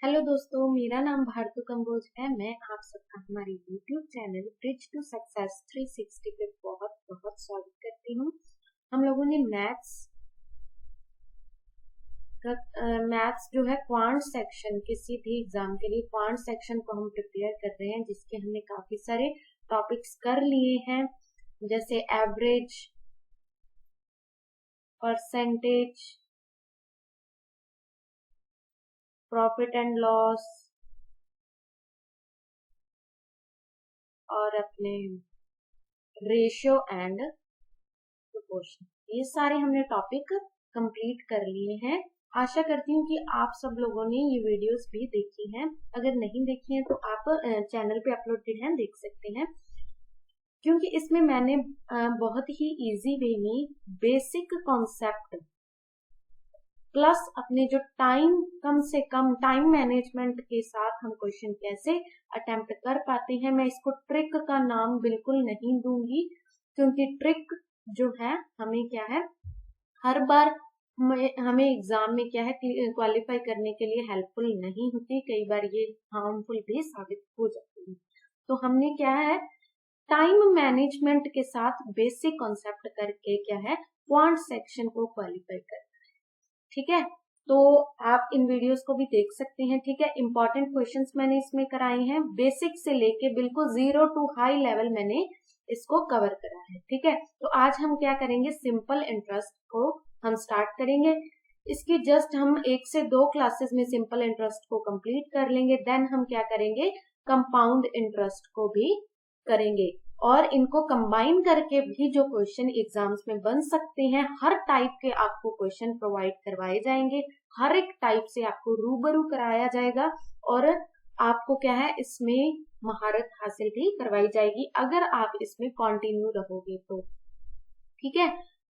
Hello दोस्तों, मेरा नाम भारतू कंबोज है। मैं आप सबका हमारे YouTube channel Bridge to Success 360 पे बहुत बहुत स्वागत करती हूँ। हम लोगों ने मैथ्स जो है क्वांट सेक्शन किसी भी एग्जाम के लिए क्वांट सेक्शन को हम प्रिपेयर कर रहे हैं, जिसके हमने काफी सारे टॉपिक्स कर लिए हैं, जैसे average, percentage, profit and loss और अपने रेशियो एंड प्रोपोर्शन। ये सारे हमने टॉपिक कंप्लीट कर लिए हैं। आशा करती हूँ कि आप सब लोगों ने ये वीडियोस भी देखी हैं। अगर नहीं देखी हैं तो आप चैनल पे अपलोडेड हैं, देख सकते हैं, क्योंकि इसमें मैंने बहुत ही इजी वे में बेसिक कॉन्सेप्ट प्लस अपने जो कम से कम टाइम मैनेजमेंट के साथ हम क्वेश्चन कैसे अटेम्प्ट कर पाते हैं। मैं इसको ट्रिक का नाम बिल्कुल नहीं दूंगी, क्योंकि ट्रिक जो है हमें क्या है, हर बार हमें एग्जाम में क्या है क्वालिफाई करने के लिए हेल्पफुल नहीं होती, कई बार ये हार्मफुल भी साबित हो जाती है। तो हमने क्या है, टाइम मैनेजमेंट के साथ बेसिक कॉन्सेप्ट करके क्या है क्वांट सेक्शन को क्वालिफाई कर, ठीक है। तो आप इन वीडियोस को भी देख सकते हैं, ठीक है। इंपॉर्टेंट क्वेश्चंस मैंने इसमें कराए हैं, बेसिक से लेके बिल्कुल 0 टू हाई लेवल मैंने इसको कवर करा है, ठीक है। तो आज हम क्या करेंगे, सिंपल इंटरेस्ट को हम स्टार्ट करेंगे। इसकी जस्ट हम 1 से 2 क्लासेस में सिंपल इंटरेस्ट को कंप्लीट कर लेंगे। देन हम क्या करेंगे, कंपाउंड इंटरेस्ट को भी करेंगे, और इनको कंबाइन करके भी जो क्वेश्चन एग्जाम्स में बन सकते हैं, हर टाइप के आपको क्वेश्चन प्रोवाइड करवाए जाएंगे, हर एक टाइप से आपको रूबरू कराया जाएगा, और आपको क्या है इसमें महारत हासिल भी करवाई जाएगी अगर आप इसमें कंटिन्यू रहोगे तो, ठीक है।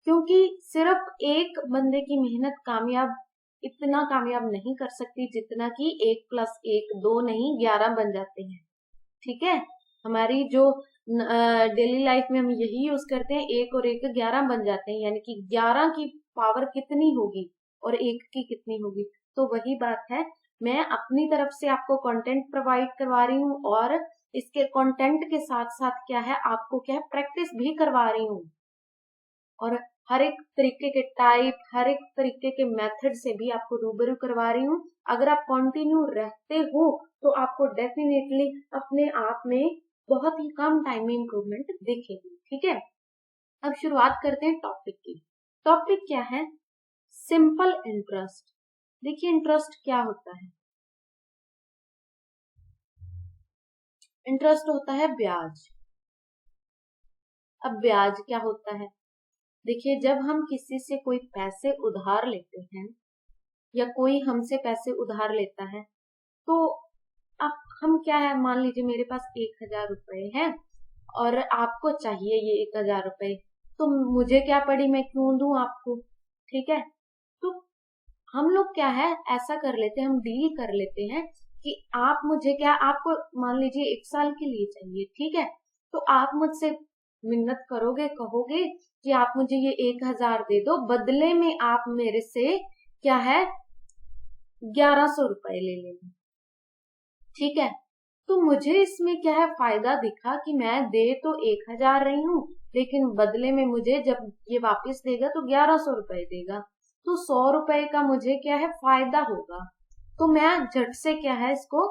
क्योंकि सिर्फ एक बंदे की मेहनत इतना कामयाब नहीं कर सकती जितना कि 1 + 1 2 नहीं 11 बन जाते हैं, ठीक है। हमारी जो डेली लाइफ में हम यही यूज करते हैं, 1 और 1 11 बन जाते हैं, यानी कि 11 की पावर कितनी होगी और 1 की कितनी होगी। तो वही बात है, मैं अपनी तरफ से आपको कंटेंट प्रोवाइड करवा रही हूँ, और इसके कंटेंट के साथ साथ क्या है, आपको क्या है प्रैक्टिस भी करवा रही हूँ, और हर एक तरीके के टाइप, हर एक तरीके के मेथड से भी आपको रूबरू करवा रही हूँ। अगर आप कंटिन्यू रहते हो तो आपको डेफिनेटली अपने आप में बहुत ही कम टाइम में इंप्रूवमेंट दिखेगी, ठीक है। अब शुरुआत करते हैं टॉपिक की। टॉपिक क्या है, सिंपल इंटरेस्ट। देखिए इंटरेस्ट क्या होता है, इंटरेस्ट होता है ब्याज। अब ब्याज क्या होता है, देखिए जब हम किसी से कोई पैसे उधार लेते हैं या कोई हमसे पैसे उधार लेता है, तो अब हम क्या है, मान लीजिए मेरे पास 1000 रुपए है और आपको चाहिए ये 1000 रुपए, तो मुझे क्या पड़ी, मैं क्यों दूं आपको, ठीक है। तो हम लोग क्या है ऐसा कर लेते हैं, हम डील कर लेते हैं कि आप मुझे क्या, आपको मान लीजिए 1 साल के लिए चाहिए, ठीक है। तो आप मुझसे मिन्नत करोगे, कहोगे कि आप मुझे ये 1000 दे दो, बदले में आप मेरे से क्या है 1100 रुपए ले लेंगे, ठीक है। तो मुझे इसमें क्या है फायदा दिखा कि मैं दे तो 1000 रही हूँ, लेकिन बदले में मुझे जब ये वापस देगा तो 1100 रुपए देगा, तो 100 रुपए का मुझे क्या है फायदा होगा। तो मैं झट से क्या है इसको,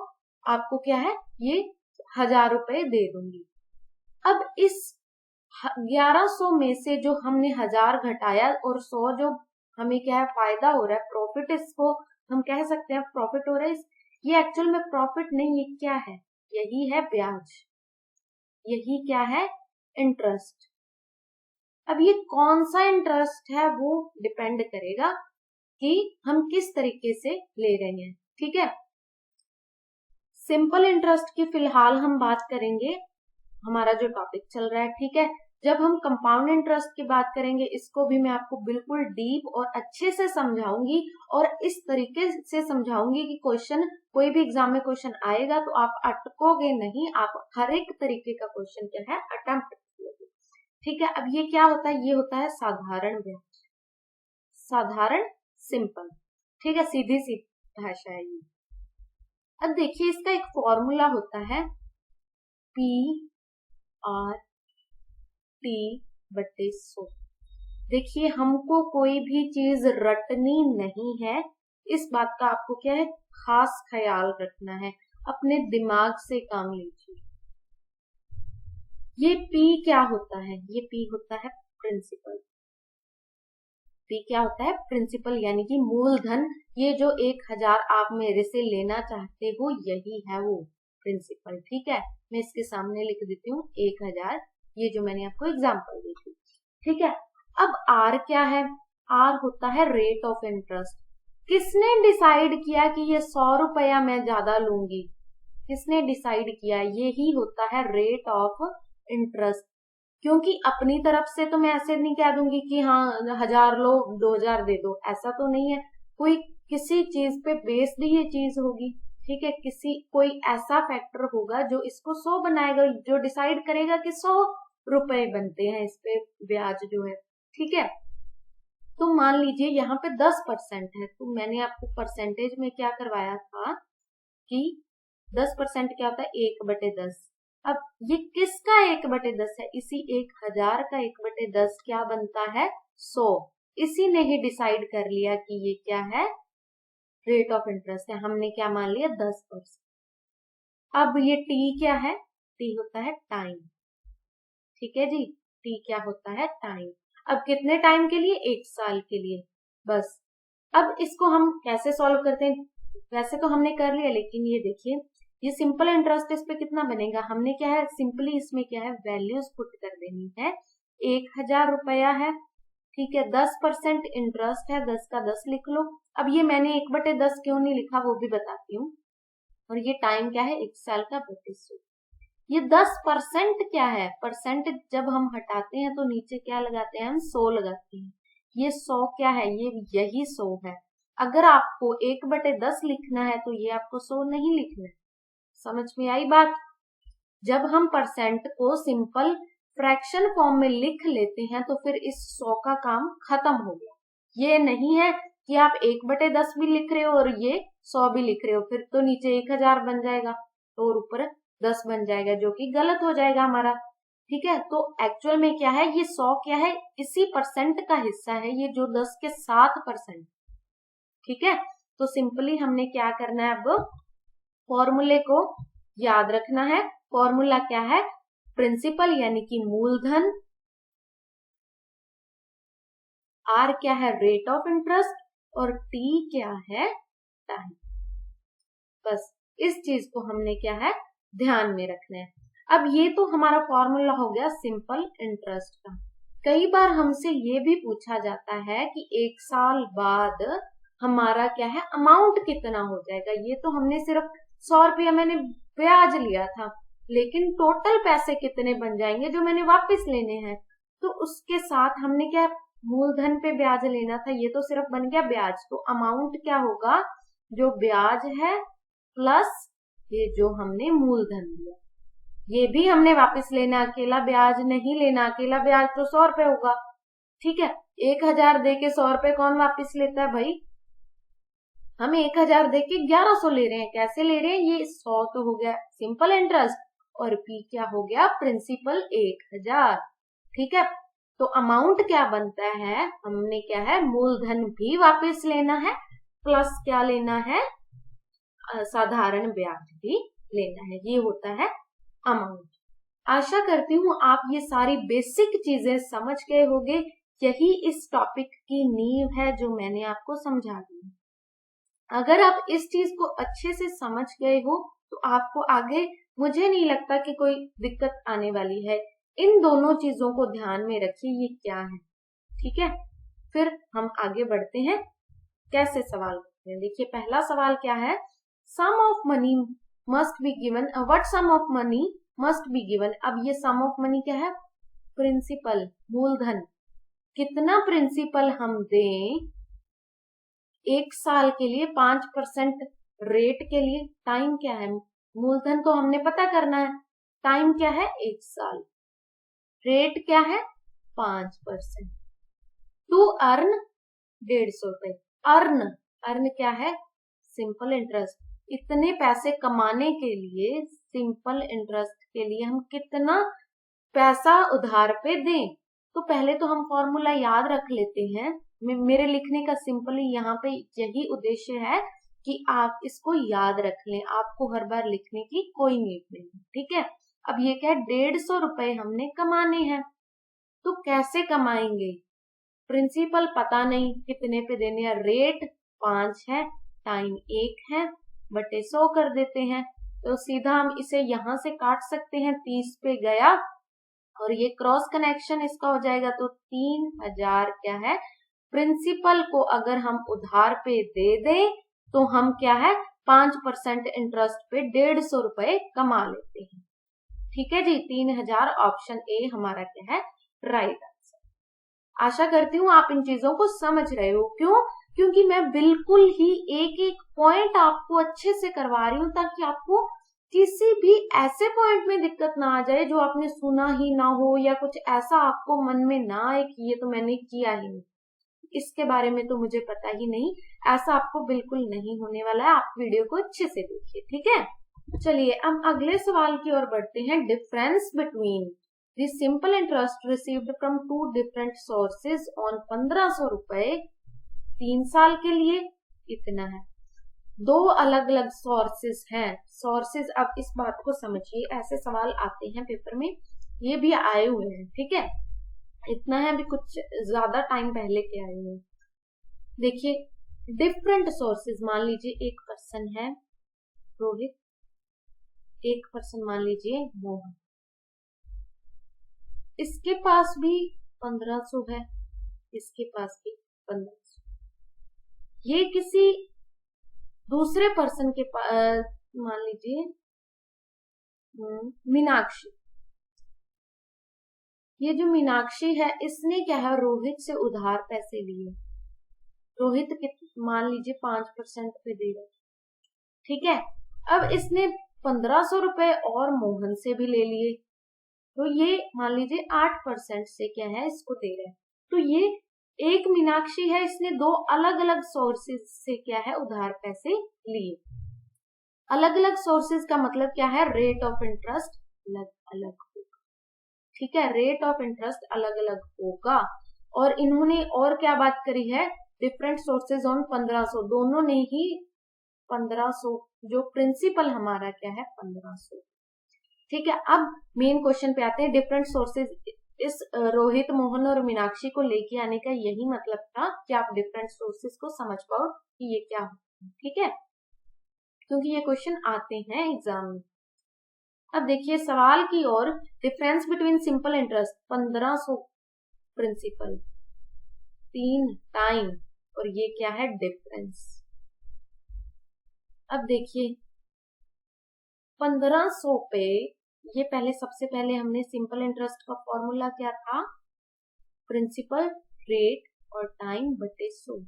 आपको क्या है ये 1000 रुपए दे दूंगी। अब इस 1100 में से जो हमने 1000 घटाया और 100 जो हमें क्या है फायदा हो रहा है, प्रॉफिट, इसको हम कह सकते हैं प्रॉफिट हो रहा है। ये एक्चुअल में प्रॉफिट नहीं, ये क्या है, यही है ब्याज, यही क्या है इंटरेस्ट। अब ये कौन सा इंटरेस्ट है वो डिपेंड करेगा कि हम किस तरीके से ले रहे हैं, ठीक है। सिंपल इंटरेस्ट की फिलहाल हम बात करेंगे, हमारा जो टॉपिक चल रहा है, ठीक है। जब हम कंपाउंड इंटरेस्ट की बात करेंगे, इसको भी मैं आपको बिल्कुल डीप और अच्छे से समझाऊंगी, और इस तरीके से समझाऊंगी कि क्वेश्चन, कोई भी एग्जाम में क्वेश्चन आएगा तो आप अटकोगे नहीं, आप हर एक तरीके का क्वेश्चन क्या है अटेम्प्ट करोगे, ठीक है। अब ये क्या होता है, ये होता है साधारण ब्याज, साधारण, सिंपल, ठीक है, सीधी सी भाषा है ये। अब देखिए इसका एक फॉर्मूला होता है पी आर टी बटे 100। देखिए हमको कोई भी चीज रटनी नहीं है, इस बात का आपको क्या है खास ख्याल रखना है, अपने दिमाग से काम लीजिए। ये P क्या होता है, ये P होता है प्रिंसिपल। P क्या होता है प्रिंसिपल यानी कि मूलधन। ये जो 1000 आप मेरे से लेना चाहते हो यही है वो प्रिंसिपल। ठीक है, मैं इसके सामने लिख देती हूँ 1000, ये जो मैंने आपको एग्जाम्पल दी थी। ठीक है, अब R क्या है, R होता है रेट ऑफ इंटरेस्ट। किसने डिसाइड किया कि ये 100 रुपया मैं ज्यादा लूंगी, किसने डिसाइड किया, यही होता है रेट ऑफ इंटरेस्ट। क्योंकि अपनी तरफ से तो मैं ऐसे नहीं कह दूंगी कि हाँ 1000 लो 2000 दे दो, ऐसा तो नहीं है। कोई किसी चीज पे बेस्ड ये चीज होगी। ठीक है, कोई ऐसा फैक्टर होगा जो इसको 100 बनाएगा, जो डिसाइड करेगा कि 100 रुपए बनते हैं इस पे ब्याज जो है। ठीक है, तो मान लीजिए यहाँ पे 10% है, तो मैंने आपको परसेंटेज में क्या करवाया था कि 10% क्या होता है 1/10। अब ये किसका 1/10 है, इसी 1000 का 1/10 क्या बनता है 100। इसी ने ही डिसाइड कर लिया कि ये क्या है रेट ऑफ इंटरेस्ट है, हमने क्या मान लिया 10%। अब ये टी क्या है, टी होता है टाइम। ठीक है जी, टी क्या होता है टाइम। अब कितने टाइम के लिए, 1 साल के लिए बस। अब इसको हम कैसे सॉल्व करते हैं, वैसे तो हमने कर लिया, लेकिन ये देखिए ये सिंपल इंटरेस्ट इस पे कितना बनेगा, हमने क्या है सिंपली इसमें क्या है वैल्यूज पुट कर देनी है। 1000 रुपया है, ठीक है, 10% इंटरेस्ट है, 10 का 10 लिख लो। अब ये मैंने 1/10 क्यों नहीं लिखा वो भी बताती हूँ। और ये टाइम क्या है 1 साल का 3200। ये 10% क्या है, परसेंट जब हम हटाते हैं तो नीचे क्या लगाते हैं हम 100 लगाते हैं। ये 100 क्या है, ये यही 100 है। अगर आपको 1/10 लिखना है तो ये आपको 100 नहीं लिखना है। समझ में आई बात। जब हम परसेंट को सिंपल फ्रैक्शन फॉर्म में लिख लेते हैं तो फिर इस 100 का काम खत्म हो गया। ये नहीं है कि आप 1/10 भी लिख रहे हो और ये 100 भी लिख रहे हो, फिर तो नीचे 1000 बन जाएगा और ऊपर 10 बन जाएगा, जो कि गलत हो जाएगा हमारा। ठीक है, तो एक्चुअल में क्या है, ये 100 क्या है इसी परसेंट का हिस्सा है, ये जो 10 के 7%। ठीक है, तो सिंपली हमने क्या करना है, अब फॉर्मूले को याद रखना है। फॉर्मूला क्या है, प्रिंसिपल यानी कि मूलधन, आर क्या है रेट ऑफ इंटरेस्ट, और टी क्या है टाइम। बस इस चीज को हमने क्या है ध्यान में रखना है। अब ये तो हमारा फॉर्मूला हो गया सिंपल इंटरेस्ट का। कई बार हमसे ये भी पूछा जाता है कि 1 साल बाद हमारा क्या है अमाउंट कितना हो जाएगा। ये तो हमने सिर्फ 100 रुपया मैंने ब्याज लिया था, लेकिन टोटल पैसे कितने बन जाएंगे जो मैंने वापस लेने हैं। तो उसके साथ हमने क्या मूलधन पे ब्याज लेना था, ये तो सिर्फ बन गया ब्याज। तो अमाउंट क्या होगा, जो ब्याज है प्लस ये जो हमने मूलधन लिया, ये भी हमने वापस लेना, अकेला ब्याज नहीं लेना। अकेला ब्याज तो 100 रुपए होगा। ठीक है, 1000 दे के 100 रुपए कौन वापस लेता है भाई, हम 1000 दे के 1100 ले रहे हैं। कैसे ले रहे हैं, ये 100 तो हो गया सिंपल इंटरेस्ट और पी क्या हो गया प्रिंसिपल 1000। ठीक है, तो अमाउंट क्या बनता है, हमने क्या है मूलधन भी वापस लेना है प्लस क्या लेना है साधारण ब्याज भी लेना है, ये होता है अमाउंट। आशा करती हूँ आप ये सारी बेसिक चीजें समझ गए होंगे। यही इस टॉपिक की नींव है जो मैंने आपको समझा दी। अगर आप इस चीज को अच्छे से समझ गए हो तो आपको आगे मुझे नहीं लगता कि कोई दिक्कत आने वाली है। इन दोनों चीजों को ध्यान में रखिए, ये क्या है। ठीक है, फिर हम आगे बढ़ते हैं, कैसे सवाल करते हैं। देखिए पहला सवाल क्या है, sum of money must be given, what sum of money must be given. अब ये सम ऑफ मनी क्या है, प्रिंसिपल मूलधन, कितना प्रिंसिपल हम दें 1 साल के लिए 5% रेट के लिए। टाइम क्या है, मूलधन तो हमने पता करना है, टाइम क्या है 1 साल, रेट क्या है 5%। टू अर्न 150 रुपए। अर्न क्या है सिंपल इंटरेस्ट, इतने पैसे कमाने के लिए, सिंपल इंटरेस्ट के लिए हम कितना पैसा उधार पे दें। तो पहले तो हम फॉर्मूला याद रख लेते हैं। मेरे लिखने का सिंपली यहाँ पे यही उद्देश्य है कि आप इसको याद रख लें, आपको हर बार लिखने की कोई नीड नहीं, ठीक है। अब ये क्या है, 150 रुपए हमने कमाने हैं, तो कैसे कमाएंगे। प्रिंसिपल पता नहीं कितने पे देने हैं, रेट 5 है, टाइम 1 है, बटे 100 कर देते हैं। तो सीधा हम इसे यहां से काट सकते हैं, 30 पे गया और ये क्रॉस कनेक्शन इसका हो जाएगा, तो 3000 क्या है, प्रिंसिपल को अगर हम उधार पे दे दें तो हम क्या है 5% इंटरेस्ट पे 150 रुपए कमा लेते हैं। ठीक है जी, 3000 ऑप्शन ए हमारा क्या है, राइट आंसर। आशा करती हूँ आप इन चीजों को समझ रहे हो। क्यों? क्योंकि मैं बिल्कुल ही एक एक पॉइंट आपको अच्छे से करवा रही हूँ, ताकि आपको किसी भी ऐसे पॉइंट में दिक्कत ना आ जाए जो आपने सुना ही ना हो, या कुछ ऐसा आपको मन में ना आए कि ये तो मैंने किया ही नहीं, इसके बारे में तो मुझे पता ही नहीं। ऐसा आपको बिल्कुल नहीं होने वाला है, आप वीडियो को अच्छे से देखिए, ठीक है। चलिए अब अगले सवाल की ओर बढ़ते हैं। Difference between the simple interest received from 2 different sources on 1500 रुपए 3 साल के लिए इतना है। 2 अलग अलग सोर्सेज हैं। सोर्सेज, अब इस बात को समझिए, ऐसे सवाल आते हैं पेपर में, ये भी आए हुए हैं, ठीक है। इतना है, अभी कुछ ज्यादा टाइम पहले के आए हुए हैं। देखिए डिफरेंट सोर्सेज, मान लीजिए एक पर्सन है रोहित, एक पर्सन मान लीजिए मोहन, इसके पास भी 1500 है, इसके पास भी 1500। ये किसी दूसरे पर्सन के पास, मान लीजिए मीनाक्षी, ये जो मीनाक्षी है इसने क्या है रोहित से उधार पैसे लिए। रोहित मान लीजिए 5% पे दे रहा, ठीक है। अब इसने 1500 रुपए और मोहन से भी ले लिए, तो ये मान लीजिए 8% से क्या है इसको दे रहा है। तो ये एक मीनाक्षी है, इसने 2 अलग अलग सोर्सेज से क्या है उधार पैसे लिए। अलग अलग सोर्सेज का मतलब क्या है, रेट ऑफ इंटरेस्ट अलग अलग होगा, ठीक है। रेट ऑफ इंटरेस्ट अलग अलग होगा। और इन्होंने और क्या बात करी है, डिफरेंट सोर्सेज ऑन 1500, दोनों ने ही 1500, जो प्रिंसिपल हमारा क्या है 1500, ठीक है। अब मेन क्वेश्चन पे आते हैं। डिफरेंट सोर्सेज, इस रोहित, मोहन और मीनाक्षी को लेके आने का यही मतलब था कि आप डिफरेंट सोर्सेज को समझ पाओ कि ये क्या होता है, ठीक है, क्योंकि ये क्वेश्चन आते हैं एग्जाम में। अब देखिए सवाल की ओर। Difference between simple interest 1500 principal 3 time, और ये क्या है डिफरेंस। अब देखिए 1500 पे ये पहले, सबसे पहले हमने सिंपल इंटरेस्ट का फॉर्मूला क्या था, प्रिंसिपल, रेट और टाइम बटे 100।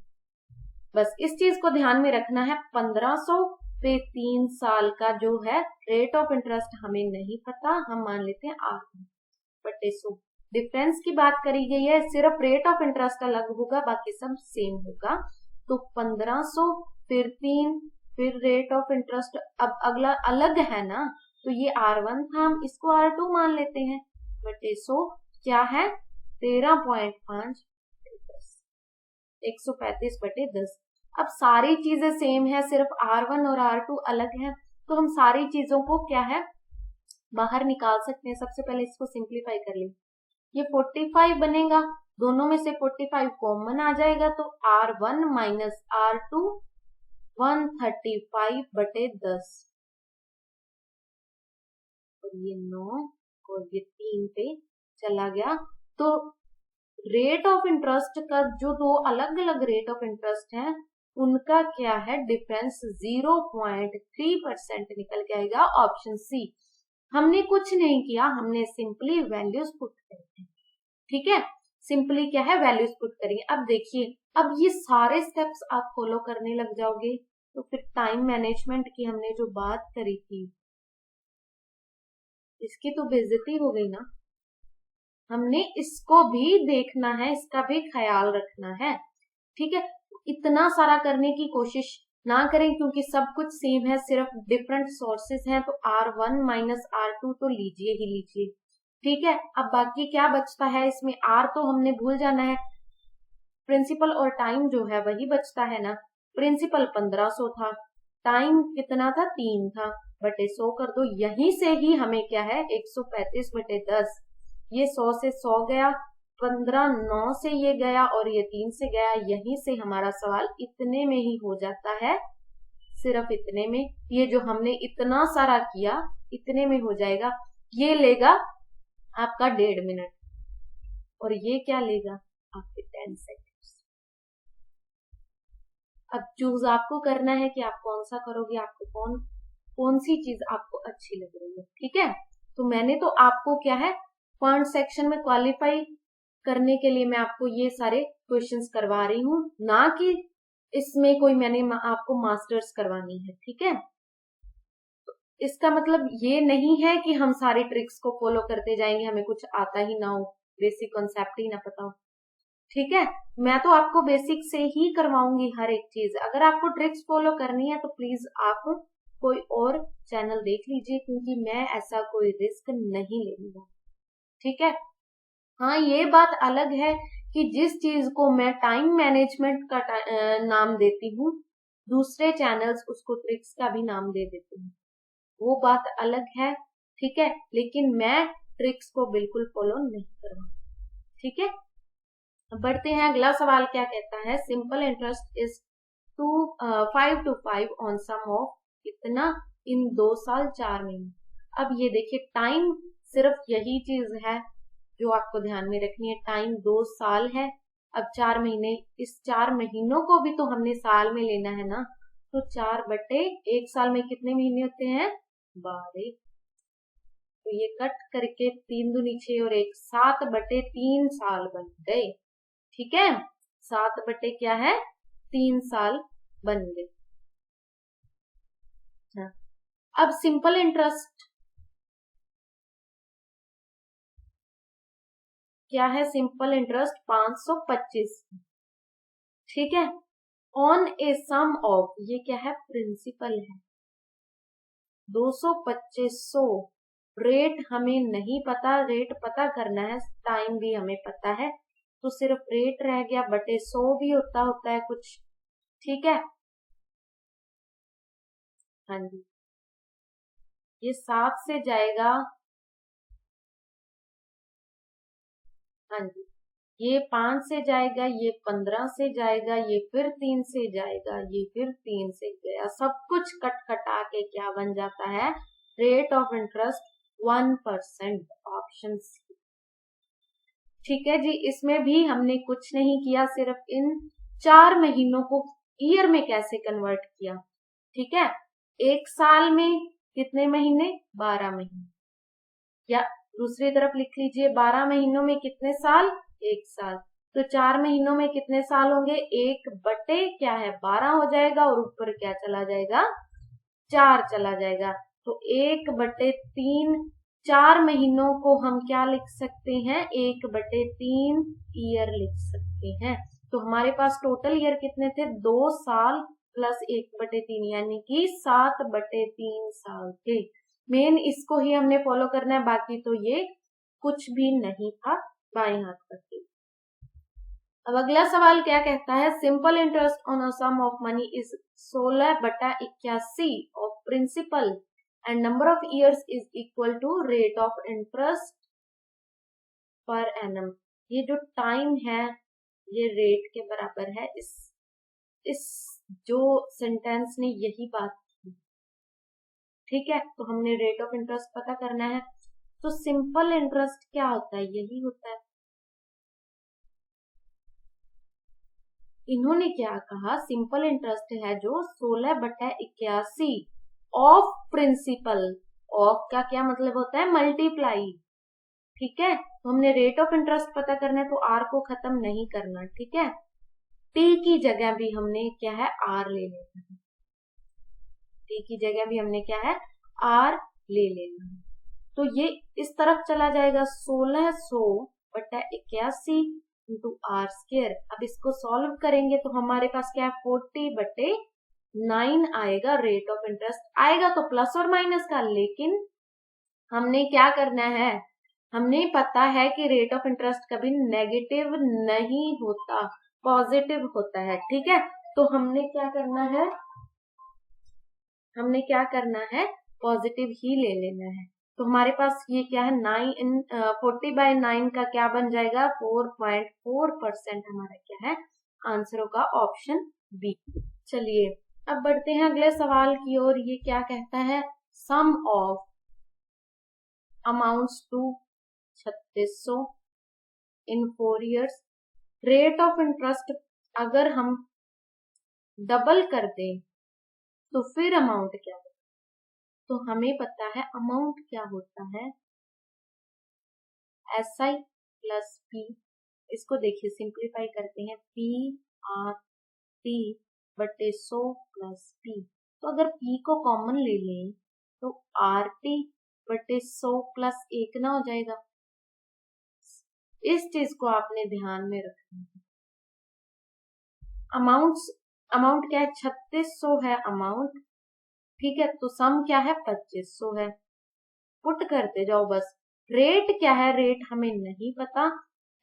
बस इस चीज को ध्यान में रखना है। 1500 पे 3 साल का जो है रेट ऑफ इंटरेस्ट हमें नहीं पता, हम मान लेते हैं 8 बटे 100। डिफरेंस की बात करी गई है, सिर्फ रेट ऑफ इंटरेस्ट अलग होगा, बाकी सब सेम होगा। तो 1500 फिर 3 फिर रेट ऑफ इंटरेस्ट, अब अगला अलग है ना, तो ये R1 था, हम इसको R2 मान लेते हैं, बटे 100 क्या है 13.5, 135 बटे 10। अब सारी चीजें सेम है, सिर्फ R1 और R2 अलग है, तो हम सारी चीजों को क्या है बाहर निकाल सकते हैं। सबसे पहले इसको सिंप्लीफाई कर लें, ये 45 बनेगा, दोनों में से 45 कॉमन आ जाएगा, तो R1 माइनस R2 135 बटे 10, और ये 9 और ये 3 पे चला गया। तो रेट ऑफ इंटरेस्ट का जो 2 अलग अलग रेट ऑफ इंटरेस्ट है उनका क्या है डिफरेंस 0.3% निकल के आएगा, ऑप्शन सी। हमने कुछ नहीं किया, हमने सिंपली वैल्यूज पुट करी, ठीक है, सिंपली क्या है वैल्यूज पुट करेंगे। अब देखिए, अब ये सारे स्टेप्स आप फॉलो करने लग जाओगे तो फिर टाइम मैनेजमेंट की हमने जो बात करी थी इसकी तो बेइज्जती हो गई ना। हमने इसको भी देखना है, इसका भी ख्याल रखना है, ठीक है। इतना सारा करने की कोशिश ना करें क्योंकि सब कुछ सेम है, सिर्फ डिफरेंट सोर्सेस हैं, तो R1 माइनस R2 तो लीजिए ही लीजिए। ठीक है, अब बाकी क्या बचता है इसमें, R तो हमने भूल जाना है, प्रिंसिपल और टाइम जो है वही बचता है ना। प्रिंसिपल 1500 था, टाइम कितना था, 3 था, बटे 100 कर दो। यहीं से ही हमें क्या है 135 बटे 10, ये 100 से 100 गया, 15 9 से ये गया और ये 3 से गया। यहीं से हमारा सवाल इतने में ही हो जाता है, सिर्फ इतने में। ये जो हमने इतना सारा किया इतने में हो जाएगा। ये लेगा आपका 1.5 मिनट और ये क्या लेगा आपके 10 सेकेंड। अब चूज आपको करना है कि आप कौन सा करोगे, आपको कौन सी चीज आपको अच्छी लग रही है। ठीक है, तो मैंने तो आपको क्या है पॉइंट सेक्शन में क्वालिफाई करने के लिए मैं आपको ये सारे क्वेश्चंस करवा रही हूँ, ना कि इसमें कोई मैंने आपको मास्टर्स करवानी है। ठीक है, तो इसका मतलब ये नहीं है कि हम सारी ट्रिक्स को फॉलो करते जाएंगे, हमें कुछ आता ही ना हो, बेसिक कॉन्सेप्ट ही ना पता हो। ठीक है, मैं तो आपको बेसिक से ही करवाऊंगी हर एक चीज। अगर आपको ट्रिक्स फॉलो करनी है तो प्लीज आप कोई और चैनल देख लीजिए, क्योंकि मैं ऐसा कोई रिस्क नहीं लेऊंगा। ठीक है, हाँ ये बात अलग है कि जिस चीज को मैं टाइम मैनेजमेंट का नाम देती हूँ, दूसरे चैनल्स उसको ट्रिक्स का भी नाम दे देते हैं, वो बात अलग है। ठीक है, लेकिन मैं ट्रिक्स को बिल्कुल फॉलो नहीं करूंगा। ठीक है, बढ़ते हैं। अगला सवाल क्या कहता है, simple interest is 5 to 5 on sum of कितना इन 2 साल 4 महीने। अब ये देखिए टाइम सिर्फ यही चीज है जो आपको ध्यान में रखनी है, टाइम 2 साल है। अब 4 महीने, इस 4 महीनों को भी तो हमने साल में लेना है ना, तो 4 बटे 1 साल में कितने महीने होते हैं, 12। तो ये कट करके 3 दूनी 6 और 1 7 बटे 3 साल बन गए। ठीक है, 7 बटे क्या है 3 साल बन गए। अब सिंपल इंटरेस्ट क्या है, सिंपल इंटरेस्ट 525। ठीक है, ऑन ए सम ऑफ, ये क्या है प्रिंसिपल है, 200-2500। रेट हमें नहीं पता, रेट पता करना है, टाइम भी हमें पता है, तो सिर्फ रेट रह गया, बटे 100 भी होता है कुछ। ठीक है, हाँ जी, ये 7 से जाएगा, हाँ जी, ये 5 से जाएगा, ये 15 से जाएगा, ये फिर 3 से जाएगा, ये फिर 3 से गया, सब कुछ कट कटा के क्या बन जाता है, rate of interest 1%, option C. ठीक है जी, इसमें भी हमने कुछ नहीं किया, सिर्फ इन 4 महीनों को ईयर में कैसे कन्वर्ट किया। ठीक है, 1 साल में कितने महीने, 12 महीने, या दूसरी तरफ लिख लीजिए 12 महीनों में कितने साल, 1 साल। तो 4 महीनों में कितने साल होंगे, 1 बटे क्या है 12 हो जाएगा, और ऊपर क्या चला जाएगा 4 चला जाएगा। तो 1 बटे 3, 4 महीनों को हम क्या लिख सकते हैं, 1 बटे 3 ईयर लिख सकते हैं। तो हमारे पास टोटल ईयर कितने थे, 2 साल प्लस 1 बटे 3, यानी कि 7 बटे 3 साल थे। मेन इसको ही हमने फॉलो करना है, बाकी तो ये कुछ भी नहीं था बाएं हाथ करके। अब अगला सवाल क्या कहता है, simple interest on a sum of money is 16/81 of principal and number of years is equal to rate of interest per annum. ये जो टाइम है ये रेट के बराबर है, इस जो सेंटेंस ने यही बात की। ठीक है, तो हमने रेट ऑफ इंटरेस्ट पता करना है, तो सिंपल इंटरेस्ट क्या होता है, यही होता है। इन्होंने क्या कहा, सिंपल इंटरेस्ट है जो 16/81 ऑफ प्रिंसिपल, ऑफ का क्या मतलब होता है, मल्टीप्लाई। ठीक है, तो हमने रेट ऑफ इंटरेस्ट पता करना है, तो आर को खत्म नहीं करना। ठीक है, टी की जगह भी हमने क्या है आर ले लेना है, टी की जगह भी हमने क्या है आर ले लेना है। तो ये इस तरफ चला जाएगा 1600/81 इंटू आर स्क्वायर। अब इसको सॉल्व करेंगे तो हमारे पास क्या है 40/2 9 आएगा रेट ऑफ इंटरेस्ट। आएगा तो प्लस और माइनस का, लेकिन हमने क्या करना है, हमने पता है कि रेट ऑफ इंटरेस्ट कभी नेगेटिव नहीं होता, पॉजिटिव होता है। ठीक है, तो हमने क्या करना है, पॉजिटिव ही ले लेना है। तो हमारे पास ये क्या है, 40/9 का क्या बन जाएगा, 4.4% हमारा क्या है, आंसर होगा ऑप्शन बी। चलिए अब बढ़ते हैं अगले सवाल की ओर। ये क्या कहता है, sum of amounts to 3600 in 4 years। Rate of interest अगर हम डबल कर दें तो फिर अमाउंट क्या होगा, तो हमें पता है अमाउंट क्या होता है, SI प्लस P। इसको देखिए सिंप्लीफाई करते हैं, PRT बटे 100 प्लस P। तो अगर P को कॉमन ले लें तो RT बटे 100 प्लस 1 ना हो जाएगा। इस चीज को आपने ध्यान में रखना है। अमाउंट क्या है, 3600 है अमाउंट, ठीक है, तो सम क्या है, 2500 है। पुट करते जाओ बस। रेट क्या है, रेट हमें नहीं पता,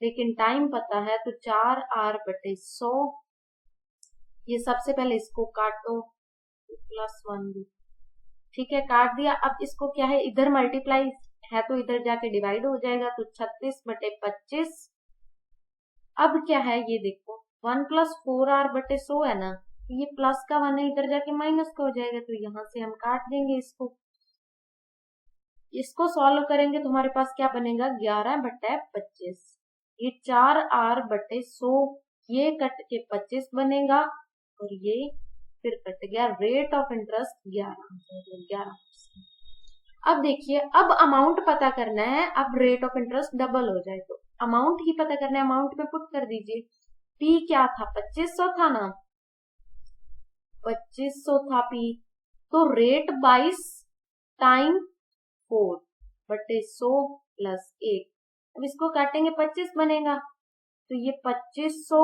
लेकिन टाइम पता है, तो 4R बटे 100। ये सबसे पहले इसको काटो, प्लस 1 भी, ठीक है, काट दिया। अब इसको क्या है, इधर मल्टीप्लाई है तो इधर जाके डिवाइड हो जाएगा, तो 36 बटे 25। अब क्या है, ये देखो 1 प्लस 4R बटे 100 है ना, तो ये प्लस का 1 है, इधर जाके माइनस का हो जाएगा, तो यहां से हम काट देंगे इसको सॉल्व करेंगे तो हमारे पास क्या बनेगा, 11 बटे 25। ये 4R बटे 100, ये कट के 25 बनेगा, और ये फिर कट गया, रेट ऑफ इंटरेस्ट 11%। अब देखिए, अब अमाउंट पता करना है, अब रेट ऑफ इंटरेस्ट डबल हो जाए तो अमाउंट ही पता करना है, अमाउंट में पुट कर दीजिए। P क्या था, 2500 था ना, 2500 था P, तो रेट 22 टाइम 4 बटे 100 प्लस 1। अब इसको काटेंगे 25 बनेगा, तो ये 2500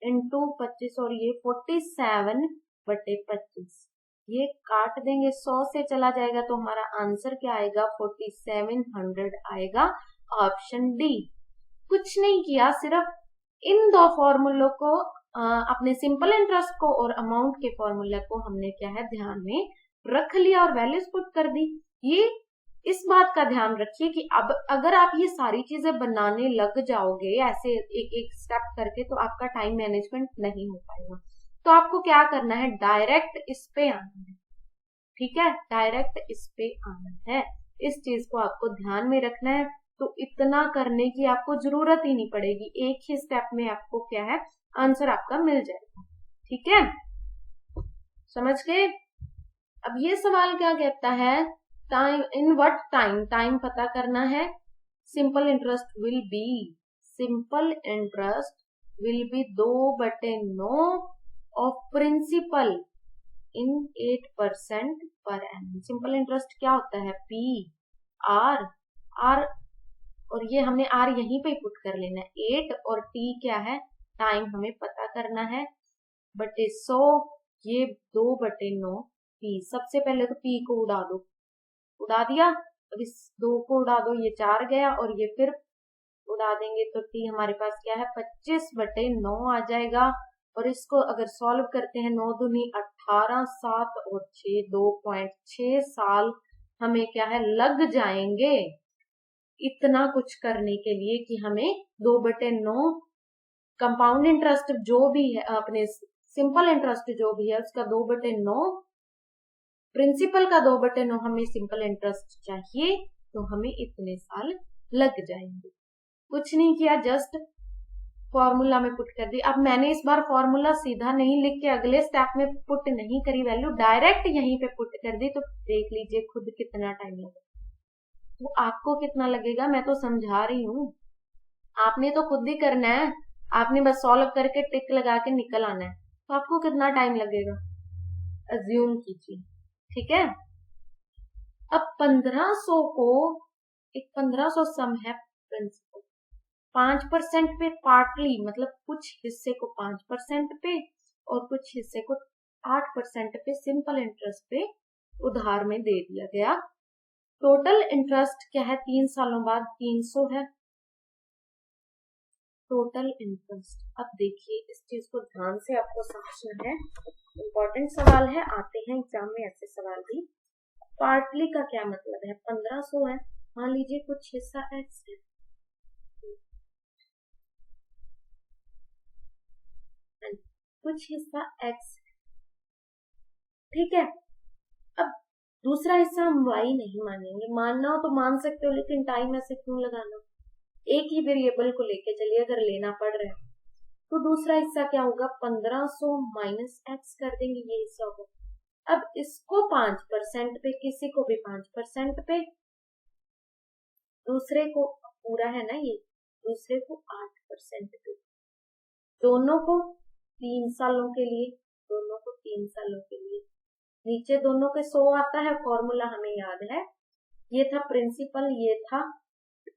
इंटू 25 और ये 47 बटे 25, ये काट देंगे, 100 से चला जाएगा, तो हमारा आंसर क्या आएगा, 4700 आएगा, ऑप्शन डी। कुछ नहीं किया, सिर्फ इन दो फॉर्मूलों को, अपने सिंपल इंटरेस्ट को और अमाउंट के फॉर्मूले को हमने क्या है, ध्यान में रख लिया और वैल्यूज पुट कर दी। ये इस बात का ध्यान रखिए कि अब अगर आप ये सारी चीजें बनाने लग जाओगे ऐसे एक एक स्टेप करके, तो आपका टाइम मैनेजमेंट नहीं हो पाएगा। तो आपको क्या करना है, डायरेक्ट इस पे आना है, ठीक है, डायरेक्ट इस पे आना है। इस चीज को आपको ध्यान में रखना है, तो इतना करने की आपको जरूरत ही नहीं पड़ेगी, एक ही स्टेप में आपको क्या है, आंसर आपका मिल जाएगा। ठीक है, समझ गए। अब ये सवाल क्या कहता है, टाइम इन व्हाट टाइम पता करना है। Simple interest will be 2/9 of principal in 8% per annum. Simple interest क्या होता है, P R, और ये हमने R यहीं पे पुट कर लेना है, 8 और T क्या है, टाइम हमें पता करना है, बटे 100, ये 2/9 P। सबसे पहले तो P को उड़ा दिया, अब इस 2 को उड़ा दो, ये 4 गया, और ये फिर उड़ा देंगे, तो T हमारे पास क्या है, 25/9 आ जाएगा। और इसको अगर सॉल्व करते हैं, 9 दूनी 18, 7 और 6, 2.6 साल हमें क्या है, लग जाएंगे इतना कुछ करने के लिए, कि हमें 2/9 कंपाउंड इंटरेस्ट जो भी है, अपने सिंपल इंटरेस्ट जो भी है उसका 2/9, प्रिंसिपल का 2/9 हमें सिंपल इंटरेस्ट चाहिए, तो हमें इतने साल लग जाएंगे। कुछ नहीं किया, जस्ट फॉर्मूला में पुट कर दी। अब मैंने इस बार फॉर्मूला सीधा नहीं लिख के अगले स्टेप में पुट नहीं करी वैल्यू, डायरेक्ट यहीं पे पुट कर दी, तो देख लीजिए खुद कितना टाइम लगेगा। तो आपको कितना लगेगा, मैं तो समझा रही हूँ, आपने तो खुद ही करना है, आपने बस सॉल्व करके टिक लगा के निकल आना है। तो आपको कितना टाइम लगेगा, अज्यूम कीजिए, ठीक है। अब 1500 को, एक 1500 सम है प्रिंसिपल, 5% पे पार्टली, मतलब कुछ हिस्से को 5% पे और कुछ हिस्से को 8% पे सिंपल इंटरेस्ट पे उधार में दे दिया गया। टोटल इंटरेस्ट क्या है 3 सालों बाद 300 है टोटल इंटरेस्ट। अब देखिए इस चीज को ध्यान से आपको समझना है, इम्पोर्टेंट सवाल है, आते हैं एग्जाम में ऐसे सवाल भी। पार्टली का क्या मतलब है, 1500 है, मान लीजिए कुछ हिस्सा एक्स है, कुछ हिस्सा एक्स है, ठीक है। अब दूसरा हिस्सा हम वाई नहीं मानेंगे, मानना हो तो मान सकते हो लेकिन टाइम ऐसे क्यों लगाना, एक ही वेरिएबल को लेके चलिए अगर लेना पड़ रहा है। तो दूसरा हिस्सा क्या होगा, 1500 माइनस एक्स कर देंगे, ये हिस्सा होगा। अब इसको 5% पे, किसी को भी 5% पे, दूसरे को पूरा है ना ये, दूसरे को 8% पे, दोनों को 3 सालों के लिए, दोनों को 3 सालों के लिए। नीचे दोनों के 100 आता है, फॉर्मूला हमें याद है, ये था प्रिंसिपल, ये था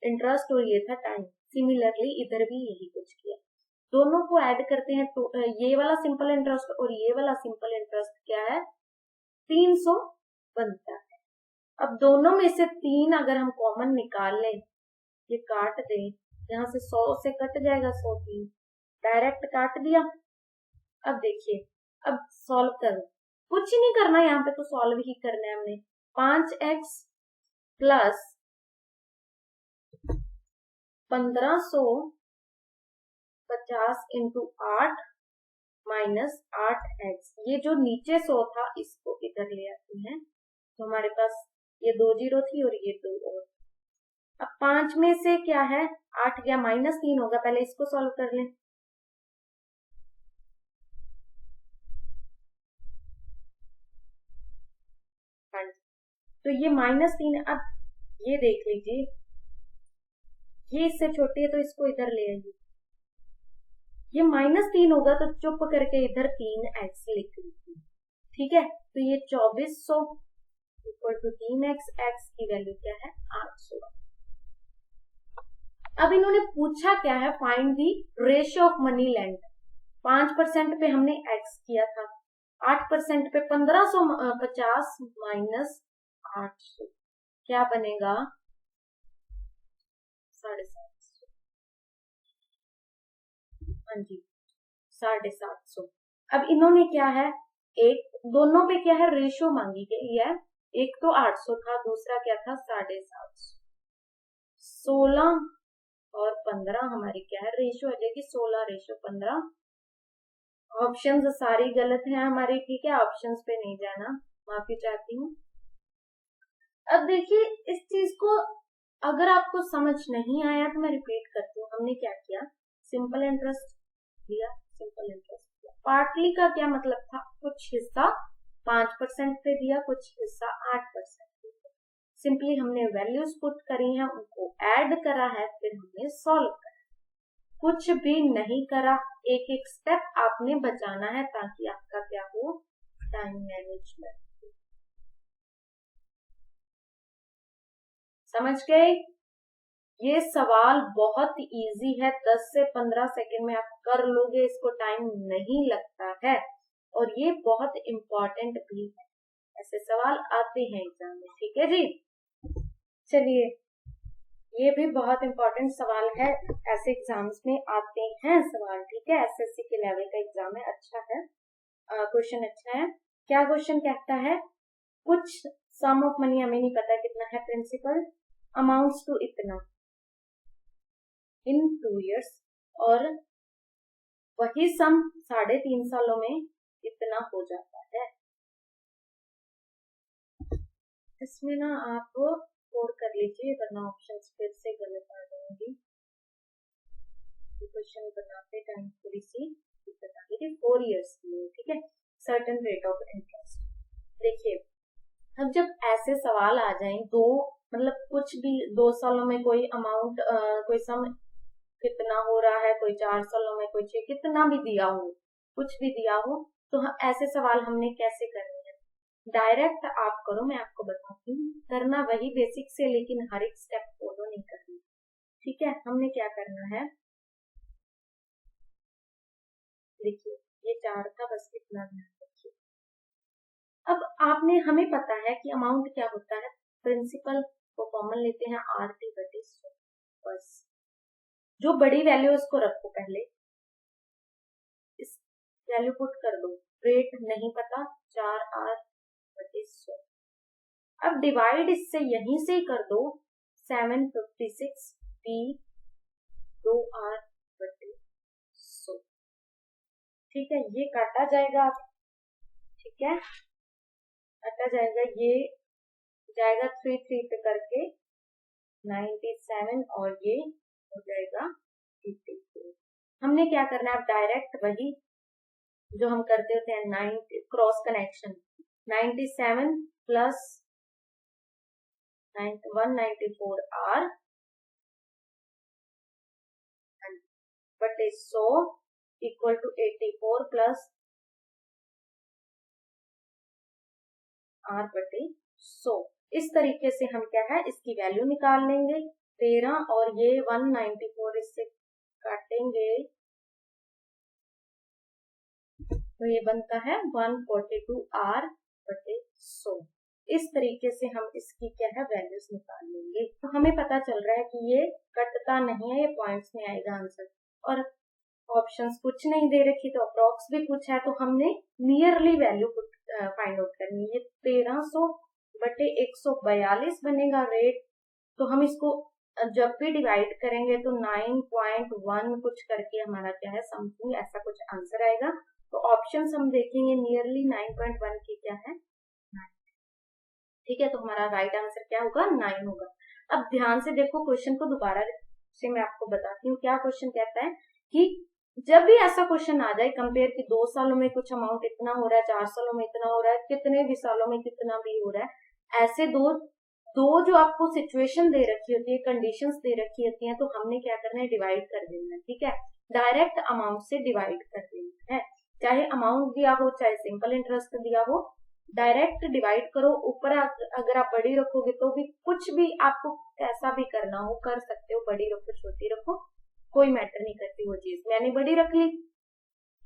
इंटरेस्ट और ये था टाइम। सिमिलरली इधर भी यही कुछ किया, दोनों को ऐड करते हैं तो ये वाला सिंपल इंटरेस्ट और ये वाला सिंपल इंटरेस्ट क्या है 300 बनता है। अब दोनों में से 3 अगर हम कॉमन निकाल लें, ये काट दें, यहाँ से 100 से कट जाएगा 100, 3 डायरेक्ट काट दिया। अब देखिए, अब सॉल्व करो, कुछ नहीं करना यहाँ पे, तो सॉल्व ही करना है हमने। 5x plus 1550 into 8 minus 8x, ये जो नीचे 100 था इसको इधर ले आते हैं, तो हमारे पास ये 2 जीरो थी और ये 2 और। अब 5 में से क्या है 8 गया, -3 होगा, पहले इसको सॉल्व कर लें। तो ये -3, अब ये देख लीजिए, ये इससे छोटी है तो इसको इधर ले आइए, ये -3 होगा तो चुप करके इधर 3x लिख लीजिए, ठीक है। तो ये 2400 इक्वल टू 3x, x की वैल्यू क्या है 800। अब इन्होंने पूछा क्या है, find the ratio of money land. 5% पे हमने x किया था, 8% पे 1550 माइनस 800 क्या बनेगा 750, हाँ जी 750। अब इन्होंने क्या है, एक दोनों पे क्या है रेशियो मांगी गई है, एक तो 800 था, दूसरा क्या था 750। 16 और 15 हमारी क्या है रेशियो हो जाएगी 16 रेशियो 15। ऑप्शंस सारी गलत है हमारी, ठीक है, ऑप्शंस पे नहीं जाना, माफी चाहती हूँ। अब देखिए इस चीज को अगर आपको समझ नहीं आया तो मैं रिपीट करती हूँ, हमने क्या किया, सिंपल इंटरेस्ट दिया, सिंपल इंटरेस्ट दिया। पार्टली का क्या मतलब था, कुछ हिस्सा 5% पे दिया, कुछ हिस्सा 8% पे दिया। सिंपली हमने वैल्यूज पुट करी हैं, उनको ऐड करा है, फिर हमने सॉल्व करा, कुछ भी नहीं करा, एक एक स्टेप आपने बचाना है ताकि आपका क्या हो टाइम मैनेजमेंट। समझ गए, ये सवाल बहुत इजी है, 10 से 15 सेकंड में आप कर लोगे, इसको टाइम नहीं लगता है और ये बहुत इम्पोर्टेंट भी है, ऐसे सवाल आते हैं एग्जाम में, ठीक है जी। चलिए ये भी बहुत इम्पोर्टेंट सवाल है, ऐसे एग्जाम्स में आते हैं सवाल, ठीक है, एसएससी के लेवल का एग्जाम है, अच्छा है, क्वेश्चन अच्छा है। क्या क्वेश्चन कहता है, कुछ सम ऑफ मनी, हमें नहीं पता कितना है, प्रिंसिपल अमाउंट्स टू इतना इन 2 years, और वही सम 3.5 सालों में इतना हो जाता है। इसमें ना आप कोड कर लीजिए वरना ऑप्शंस फिर से गलत आ जाएंगी, क्वेश्चन बनाते टाइम थोड़ी सी दिक्कत आ गई। 4 years के लिए, ठीक है, सर्टेन रेट ऑफ इंटरेस्ट। देखिए अब जब ऐसे सवाल आ जाएं, दो मतलब कुछ भी 2 सालों में कोई अमाउंट, कोई सम कितना हो रहा है, कोई 4 सालों में, कोई 6, कितना भी दिया हो, कुछ भी दिया हो, तो ऐसे सवाल हमने कैसे करने हैं, डायरेक्ट आप करो, मैं आपको बताती हूँ, करना वही बेसिक से, लेकिन हर एक स्टेप फॉलो नहीं करना, ठीक है। हमने क्या करना है, देखिए ये 4 था, बस इतना ध्यान रखिए, अब हमें पता है कि अमाउंट क्या होता है, प्रिंसिपल को कॉमन लेते हैं RT बटे 100, बस जो बड़ी वैल्यू उसको रखो, पहले इस वैल्यू पुट कर दो, रेट नहीं पता 4R बटे 100। अब डिवाइड इससे यहीं से ही कर दो, 756 P 2R बटे 100। ठीक है, ये काटा जाएगा अब, ठीक है, काटा जाएगा, ये जाएगा 3 3 पे करके 97 और ये हो जाएगा 84। हमने क्या करना है अब, डायरेक्ट वही जो हम करते होते हैं 90 क्रॉस कनेक्शन, 97 प्लस 194R बटे 100 इक्वल टू 84 प्लस R बटे 100। इस तरीके से हम क्या है इसकी वैल्यू निकाल लेंगे, 13 और ये 194 इससे काटेंगे तो ये बनता है 142R बटे 100। इस तरीके से हम इसकी क्या है वैल्यूज निकाल लेंगे। तो हमें पता चल रहा है कि ये कटता नहीं है, ये पॉइंट्स में आएगा आंसर, और ऑप्शंस कुछ नहीं दे रखी तो अप्रॉक्स भी कुछ है, तो हमने नियरली वैल्यू फाइंड आउट करनी है। 1300 बटे 142 बनेगा रेट, तो हम इसको जब भी डिवाइड करेंगे तो 9.1 कुछ करके हमारा क्या है समथिंग ऐसा कुछ आंसर आएगा। तो ऑप्शंस हम देखेंगे, नियरली 9.1 की क्या है 9, ठीक है, तो हमारा राइट आंसर क्या होगा 9 होगा। अब ध्यान से देखो क्वेश्चन को, दोबारा से मैं आपको बताती हूँ क्या क्वेश्चन कहता है कि जब भी ऐसा क्वेश्चन आ जाए कंपेयर कि 2 सालों में कुछ अमाउंट इतना हो रहा है, 4 सालों में इतना हो रहा है, कितने भी सालों में कितना भी हो रहा है, ऐसे दो जो आपको सिचुएशन दे रखी होती है, कंडीशंस दे रखी होती हैं, तो हमने क्या करना है डिवाइड कर देना है, ठीक है, डायरेक्ट अमाउंट से डिवाइड कर देना है, चाहे अमाउंट दिया हो चाहे सिंपल इंटरेस्ट दिया हो, डायरेक्ट डिवाइड करो। ऊपर अगर आप बड़ी रखोगे तो भी कुछ भी आपको कैसा भी करना हो कर सकते हो, बड़ी रखो छोटी रखो कोई मैटर नहीं करती वो चीज। मैंने बड़ी रख ली,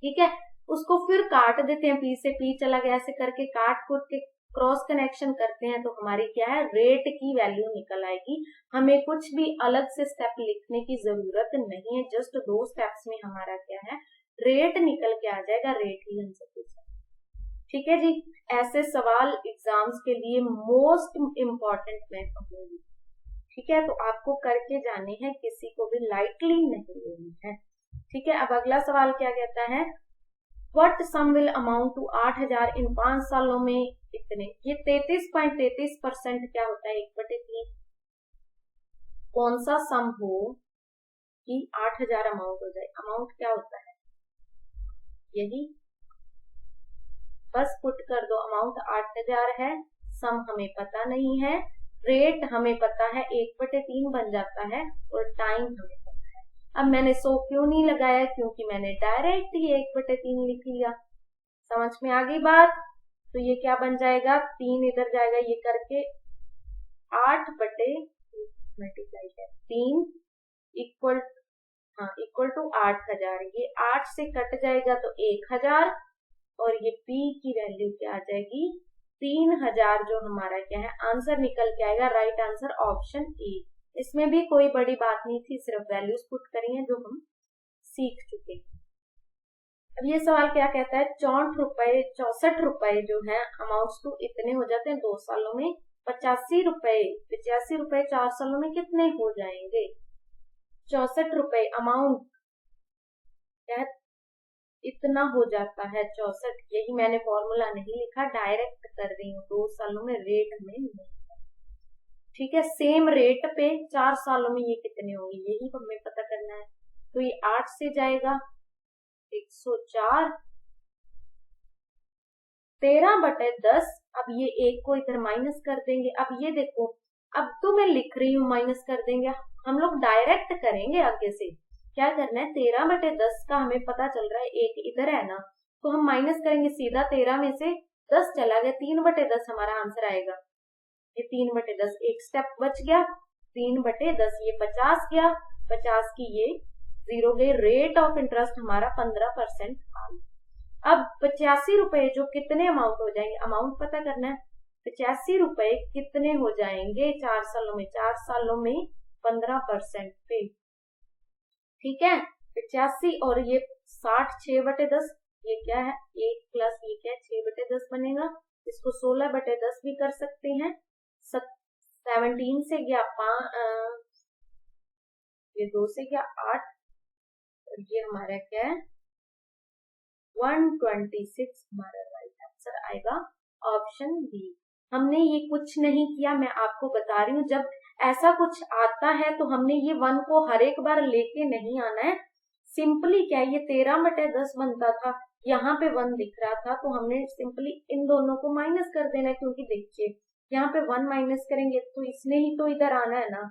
ठीक है, उसको फिर काट देते हैं, पी से पी चला गया, ऐसे करके काट कूट के क्रॉस कनेक्शन करते हैं, तो हमारी क्या है रेट की वैल्यू निकल आएगी। हमें कुछ भी अलग से स्टेप लिखने की जरूरत नहीं है, जस्ट 2 स्टेप्स में हमारा क्या है रेट निकल के आ जाएगा, रेट ही हमसे पूछा, ठीक है जी। ऐसे सवाल एग्जाम्स के लिए मोस्ट इम्पॉर्टेंट मैं कहूंगी, ठीक है, तो आपको करके जाने हैं, किसी को भी लाइटली नहीं लेनी है, ठीक है। अब अगला सवाल क्या कहता है, what sum will amount to 8000 in 5 सालों में इतने। ये 33.33% क्या होता है 1/3। कौन सा सम हो कि 8000 अमाउंट हो जाए, अमाउंट क्या होता है यही, बस पुट कर दो, अमाउंट 8000 है, सम हमें पता नहीं है, रेट हमें पता है 1/3 बन जाता है, और टाइम हमें पता है। अब मैंने 100 क्यों नहीं लगाया, क्योंकि मैंने डायरेक्ट ही 1/3 लिख लिया, समझ में आ गई बात। तो ये क्या बन जाएगा, 3 इधर जाएगा, ये करके 8/3 इक्वल टू 8000, ये 8 से कट जाएगा तो 1000, और ये P की वैल्यू क्या आ जाएगी 3000, जो हमारा क्या है आंसर निकल के आएगा, राइट आंसर ऑप्शन ए। इसमें भी कोई बड़ी बात नहीं थी, सिर्फ वैल्यूज पुट करी है जो हम सीख चुके। अब ये सवाल क्या कहता है, 64 रुपए जो है अमाउंट्स टू इतने हो जाते हैं 2 सालों में, 85 रुपए 4 सालों में कितने हो जाएंगे। 64 रुपए अमाउंट क्या इतना हो जाता है 64, यही मैंने फॉर्मूला नहीं लिखा, डायरेक्ट कर रही हूँ, 2 सालों में रेट हमें नहीं, ठीक है, सेम रेट पे 4 सालों में ये कितने होंगे यही हमें पता करना है। तो ये 8 से जाएगा 104, 13/10, अब ये 1 को इधर माइनस कर देंगे। अब ये देखो, अब तो मैं लिख रही हूँ माइनस कर देंगे, हम लोग डायरेक्ट करेंगे आगे से। क्या करना है, 13/10 का हमें पता चल रहा है 1 इधर है ना, तो हम माइनस करेंगे सीधा, 13 में से 10 चला गया, 3/10 हमारा आंसर आएगा। ये 3/10 एक स्टेप बच गया, 3/10 ये 50 गया, 50 की ये 0 गई, रेट ऑफ इंटरेस्ट हमारा 15% आ गया। अब 85 रुपए जो कितने अमाउंट हो जाएंगे, अमाउंट पता करना है। 85 रुपए कितने हो जाएंगे 4 सालों में, 4 सालों में 15% पे, ठीक है। 85 और ये 60 6/10, ये क्या है 1 प्लस ये क्या है 6/10 बनेगा। इसको 16/10 भी कर सकते हैं। 17 से गया 5, ये 2 से गया 8, और ये हमारा क्या है 126 हमारा राइट आंसर आएगा ऑप्शन बी। हमने ये कुछ नहीं किया, मैं आपको बता रही हूँ, जब ऐसा कुछ आता है तो हमने ये 1 को हर एक बार लेके नहीं आना है। सिंपली क्या है, ये 13/10 बनता था, यहाँ पे 1 दिख रहा था तो हमने सिंपली इन दोनों को माइनस कर देना है, क्योंकि देखिए यहाँ पे 1 माइनस करेंगे तो इसने ही तो इधर आना है ना,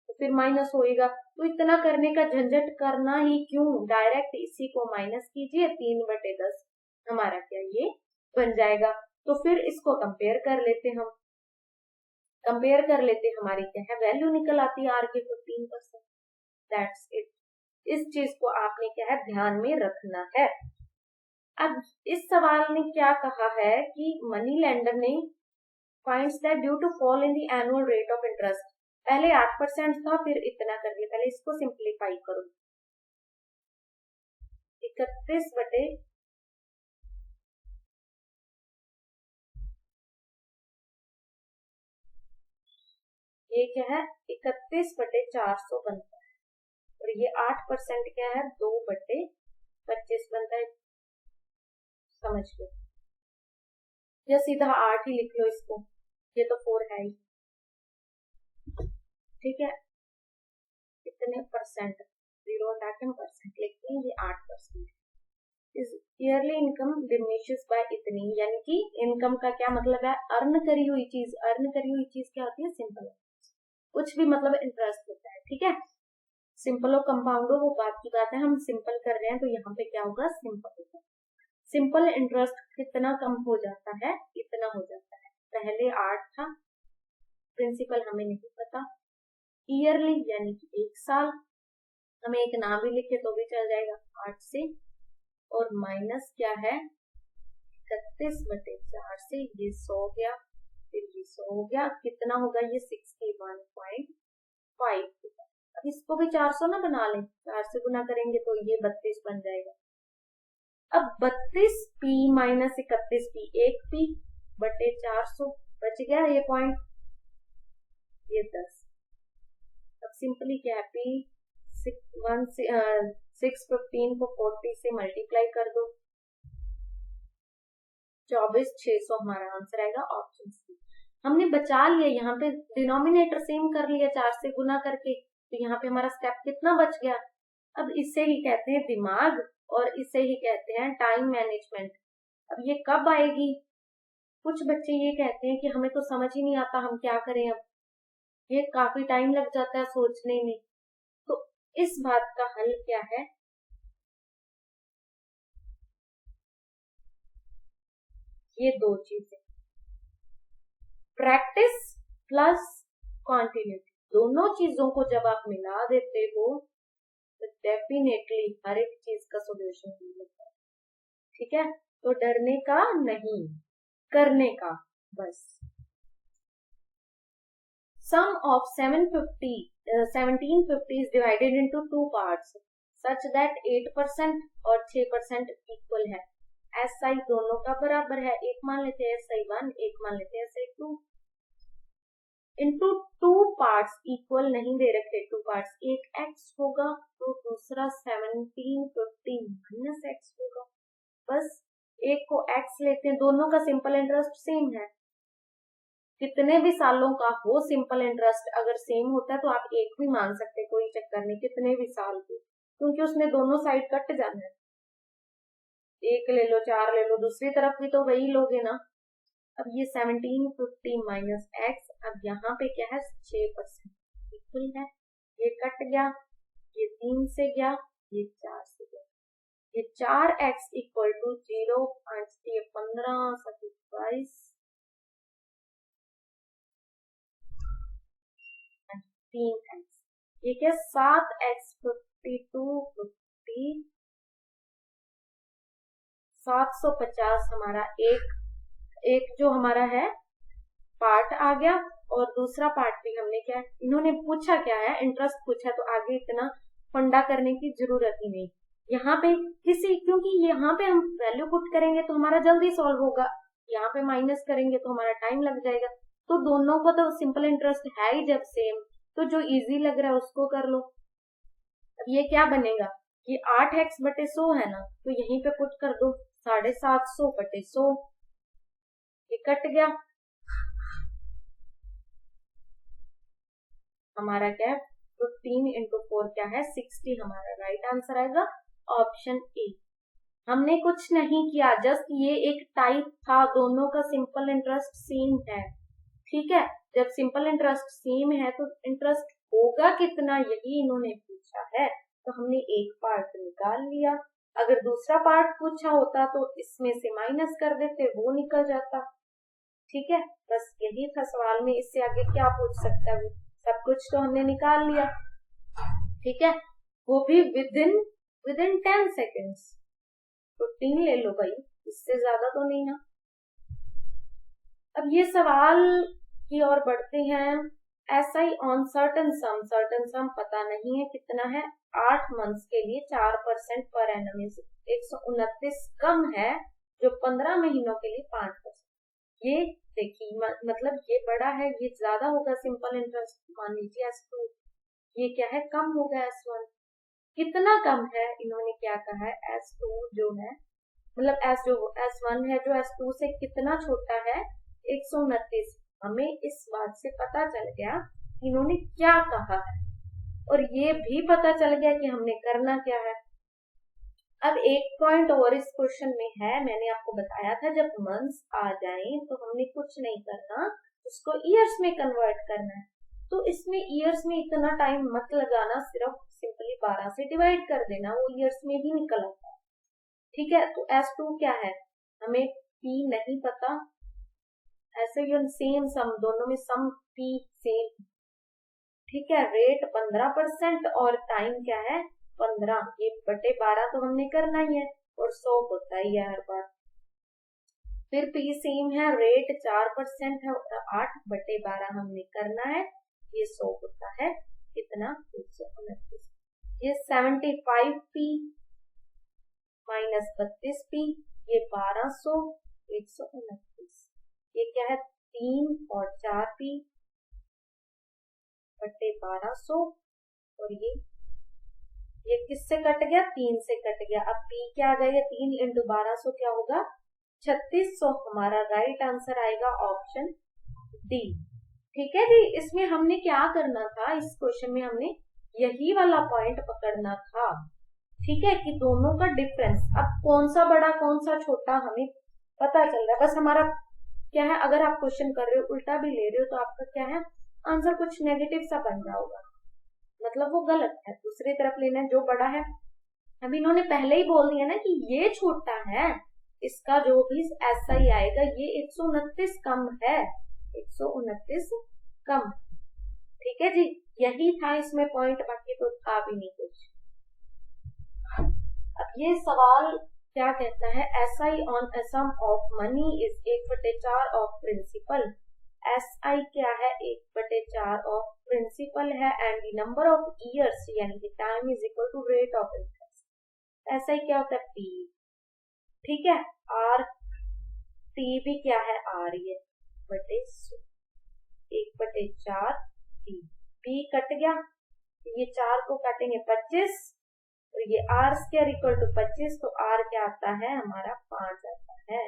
तो फिर माइनस होएगा। तो इतना करने का झंझट करना ही क्यों, डायरेक्ट इसी को माइनस कीजिए, 3/10 हमारा क्या ये बन जाएगा। तो फिर इसको कंपेयर कर लेते हम, कंपेयर कर लेते हमारी क्या है वैल्यू निकल आती है आर के 15%। That's it. इस चीज को आपने क्या है ध्यान में रखना है। अब इस सवाल ने क्या कहा है कि मनी लेंडर ने finds that due to fall in the annual rate of interest, पहले 8% था फिर इतना कर दिया, पहले इसको सिंप्लीफाई करो। 31 बटे ये क्या है 31/400 बनता है, और ये 8% क्या है 2/25 बनता है, समझ लो, या सीधा 8 ही लिख लो इसको, ये तो 4 है ही, ठीक है। कितने परसेंट, 0.8% लिखते हैं, ये 8%। इस ईयरली इनकम डिमिनिशेस बाय इतनी, यानी कि इनकम का क्या मतलब है, अर्न करी हुई चीज, अर्न करी हुई चीज क्या होती है सिंपल, कुछ भी मतलब इंटरेस्ट होता है, ठीक है। सिंपल हो कंपाउंड हो वो बात की बात है, हम सिंपल कर रहे हैं तो यहाँ पे क्या होगा सिंपल होगा। सिंपल इंटरेस्ट कितना कम हो जाता है, इतना हो जाता है, पहले 8 था, प्रिंसिपल हमें नहीं पता, ईयरली यानी कि 1 साल, हमें एक नाम भी लिखे तो भी चल जाएगा 8 से, और माइनस क्या है 31/4 से, ये 100 गया, फिर ये 100 हो गया, कितना होगा ये 61.5। अब इसको भी 400 ना बना लें, 4 से गुना करेंगे तो ये 32 बन जाएगा। अब 32p माइनस 31p, 1p/400 बच गया ये पॉइंट, ये 10। अब सिंपली क्या है p 615 को 40 से मल्टीप्लाई कर दो, 24,600 हमारा आंसर आएगा ऑप्शन सी। हमने बचा लिया, यहाँ पे डिनोमिनेटर सेम कर लिया 4 से गुना करके, तो यहाँ पे हमारा स्टेप कितना बच गया। अब इसे ही कहते हैं दिमाग, और इसे ही कहते हैं टाइम मैनेजमेंट। अब ये कब आएगी, कुछ बच्चे ये कहते हैं कि हमें तो समझ ही नहीं आता हम क्या करें, अब ये काफी टाइम लग जाता है सोचने में। तो इस बात का हल क्या है, ये 2 चीजें, प्रैक्टिस प्लस कॉन्टिन्यूटी, दोनों चीजों को जब आप मिला देते हो तो डेफिनेटली हर एक चीज का सोल्यूशन मिलता है, ठीक है। तो डरने का नहीं, करने का बस। सम of 1750 is divided into 2 parts such that 8% और 6% इक्वल है। SI दोनों का बराबर है, एक मान लेते हैं SI1, एक मान लेते हैं SI2, इंटू 2 पार्ट्स इक्वल नहीं दे रखे, 2 पार्ट्स, एक x होगा तो दूसरा 1750 माइनस x होगा, बस एक को x लेते हैं, दोनों का सिंपल इंटरेस्ट सेम है, कितने भी सालों का हो सिंपल इंटरेस्ट अगर सेम होता है तो आप एक भी मान सकते, कोई चक्कर नहीं, कितने भी साल के, क्योंकि उसने दोनों साइड कट जाना है, एक ले लो 4 ले लो, दूसरी तरफ भी तो वही लोगे ना। अब ये 1750 माइनस एक्स, अब यहाँ पे क्या है 6% इक्वल है, ये कट गया, ये 3 से गया, ये 4 से गया, ये 4x इक्वल टू 0, 5 15 22 3x, ये क्या 7x 52 50 750 हमारा एक जो हमारा है पार्ट आ गया, और दूसरा पार्ट भी हमने क्या है, इन्होंने पूछा क्या है, इंटरेस्ट पूछा, तो आगे इतना फंडा करने की जरूरत ही नहीं। यहाँ पे क्योंकि यहाँ पे हम वैल्यू पुट करेंगे तो हमारा जल्दी सॉल्व होगा, यहाँ पे माइनस करेंगे तो हमारा टाइम लग जाएगा। तो दोनों को तो सिंपल इंटरेस्ट है ही जब सेम, तो जो इजी लग रहा है उसको कर लो। अब ये क्या बनेगा, ये 8x/100 है ना, तो यहीं पे पुट कर दो 750/100, ये कट गया, हमारा क्या है 15 × 4 क्या है 60, हमारा राइट आंसर आएगा ऑप्शन ए। हमने कुछ नहीं किया, जस्ट ये एक टाइप था, दोनों का सिंपल इंटरेस्ट सेम है, ठीक है। जब सिंपल इंटरेस्ट सेम है तो इंटरेस्ट होगा कितना, यही इन्होंने पूछा है, तो हमने एक पार्ट निकाल लिया। अगर दूसरा पार्ट पूछा होता तो इसमें से माइनस कर देते, वो निकल जाता, ठीक है। बस यही था सवाल में, इससे आगे क्या पूछ सकता है, सब कुछ तो हमने निकाल लिया, ठीक है, वो भी विदिन 10 सेकेंड्स। 15 ले लो भाई, इससे ज्यादा तो नहीं ना। अब ये सवाल की ओर बढ़ते हैं। SI ऑन सर्टन सम पता नहीं है कितना है, 8 मंथ्स के लिए 4% पर एनम 129 कम है, जो 15 महीनों के लिए 5%। ये देखिए मतलब ये बड़ा है, ये ज्यादा होगा सिंपल इंटरेस्ट, मान लीजिए S2, ये क्या है कम होगा S1। कितना कम है, इन्होंने क्या कहा है, S2 जो है मतलब S1 है जो S2 से कितना छोटा है, 129। हमें इस बात से पता चल गया इन्होंने क्या कहा है, और ये भी पता चल गया कि हमने करना क्या है। अब एक पॉइंट और इस क्वेश्चन में है, मैंने आपको बताया था जब मंथ्स आ जाएं तो हमने कुछ नहीं करना, उसको ईयर्स में कन्वर्ट करना है। तो इसमें ईयर्स में इतना टाइम मत लगाना, सिर्फ सिंपली 12 से डिवाइड कर देना, वो ईयर्स में ही निकल आता है, ठीक है। तो S2 क्या है, हमें P नहीं पता, ऐसे ही सेम सम, दोनों में सम P सेम, ठीक है। रेट 15% और टाइम क्या है 15, ये बटे 12 तो हमने करना ही है, और 100 होता ही है हर बार। फिर P सेम है, रेट 4% है, और 8/12 हमने करना है, ये 100 होता है कितना 129। ये 75P माइनस 32P, ये 1200, 129, ये क्या है 3 और 4P बटे 1200, और ये किससे कट गया, 3 से कट गया। अब P क्या आ जाएगा, 3 × 1200 क्या होगा 3600, हमारा राइट आंसर आएगा ऑप्शन डी, ठीक है जी। इसमें हमने क्या करना था, इस क्वेश्चन में हमने यही वाला पॉइंट पकड़ना था, ठीक है, कि दोनों का डिफरेंस, अब कौन सा बड़ा कौन सा छोटा हमें पता चल रहा है। बस हमारा क्या है, अगर आप क्वेश्चन कर रहे हो उल्टा भी ले रहे हो तो आपका क्या है आंसर कुछ नेगेटिव सा बन रहा होगा, मतलब वो गलत है, दूसरी तरफ लेना है जो बड़ा है। अब इन्होंने पहले ही बोल दिया ना कि ये छोटा है, इसका जो भी SI आएगा ये 129 कम है, 129 कम, ठीक है जी। यही था इसमें पॉइंट, बाकी तो था भी नहीं कुछ। अब ये सवाल क्या कहता है, SI on a sum of money is 1/4 of principal. SI क्या है 1/4 ऑफ प्रिंसिपल है, एंड नंबर ऑफ ईयर्स यानी कि time is equal to rate of interest. SI क्या होता है P, ठीक है, R T भी क्या है R, ये बटे 1/4 P कट गया, ये 4 को काटेंगे 25, और ये R स्क्वायर इक्वल टू 25, तो R क्या आता है हमारा 5 आता है,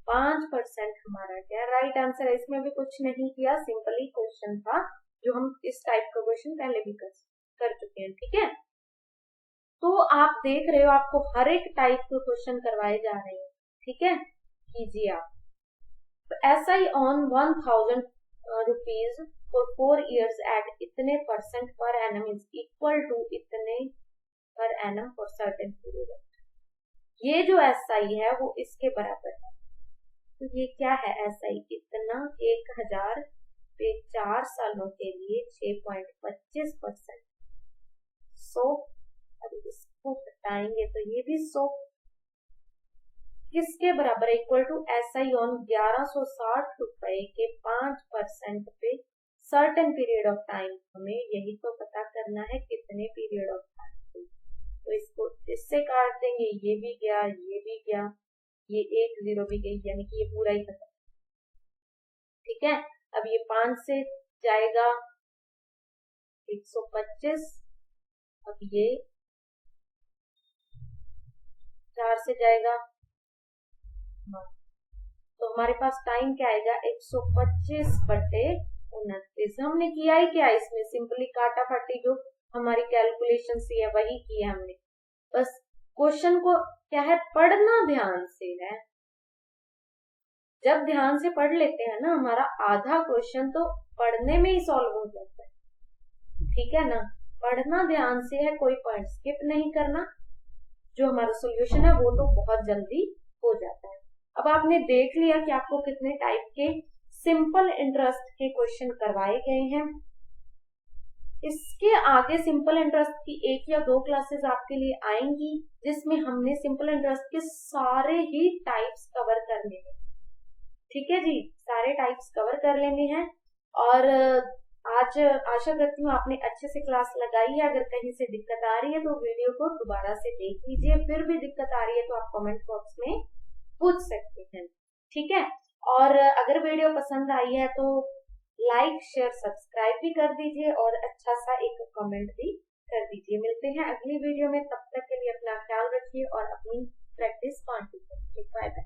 5% हमारा क्या राइट आंसर है। इसमें भी कुछ नहीं किया, सिंपली क्वेश्चन था, जो हम इस टाइप का क्वेश्चन पहले भी कर चुके हैं, ठीक है। तो आप देख रहे हो आपको हर एक टाइप के क्वेश्चन करवाए जा रहे हैं, ठीक है, कीजिए आप। तो SI on 1000 rupees for 4 years at इतने % per annum is equal to इतने per annum for certain period. ये जो SI है वो इसके बराबर है, तो ये क्या है SI इतना 1000 पे 4 सालों के लिए 6.25%। सो अब इसको हटाएंगे तो ये भी 100, किसके बराबर है, इक्वल टू SI ऑन 1160 रुपए के 5% पे सर्टेन पीरियड ऑफ टाइम। हमें यही तो पता करना है कितने पीरियड ऑफ टाइम। तो इसको इससे काट देंगे, ये भी गया, ये भी गया, ये एक जीरो भी गई, यानी कि ये पूरा ही खत्म। ठीक है, अब ये 5 से जाएगा 125, अब ये 4 से जाएगा, तो हमारे पास टाइम क्या आएगा 125/29। हमने किया ही क्या, इसमें सिंपली काटा फाटी जो हमारी कैलकुलेशन सी है वही की है हमने। बस क्वेश्चन को क्या है, पढ़ना ध्यान से है। जब ध्यान से पढ़ लेते हैं ना, हमारा आधा क्वेश्चन तो पढ़ने में ही सॉल्व हो जाता है। ठीक है ना, पढ़ना ध्यान से है, कोई पॉइंट स्किप नहीं करना। जो हमारा सॉल्यूशन है वो तो बहुत जल्दी हो जाता है। अब आपने देख लिया कि आपको कितने टाइप के सिंपल इंटरेस्ट के क्वेश्चन करवाए गए हैं। इसके आगे सिंपल इंटरेस्ट की 1 या 2 क्लासेस आपके लिए आएंगी, जिसमें हमने सिंपल इंटरेस्ट के सारे ही टाइप्स कवर करने हैं। ठीक है जी, सारे टाइप्स कवर कर लेने हैं। और आज आशा करती हूँ आपने अच्छे से क्लास लगाई है। अगर कहीं से दिक्कत आ रही है तो वीडियो को दोबारा से देख लीजिए, फिर भी दिक्कत आ रही है तो आप कमेंट बॉक्स में पूछ सकते हैं। ठीक है, और अगर वीडियो पसंद आई है तो लाइक शेयर सब्सक्राइब भी कर दीजिए और अच्छा सा एक कमेंट भी कर दीजिए। मिलते हैं अगली वीडियो में, तब तक के लिए अपना ख्याल रखिए और अपनी प्रैक्टिस कंटिन्यू करिए। Bye bye.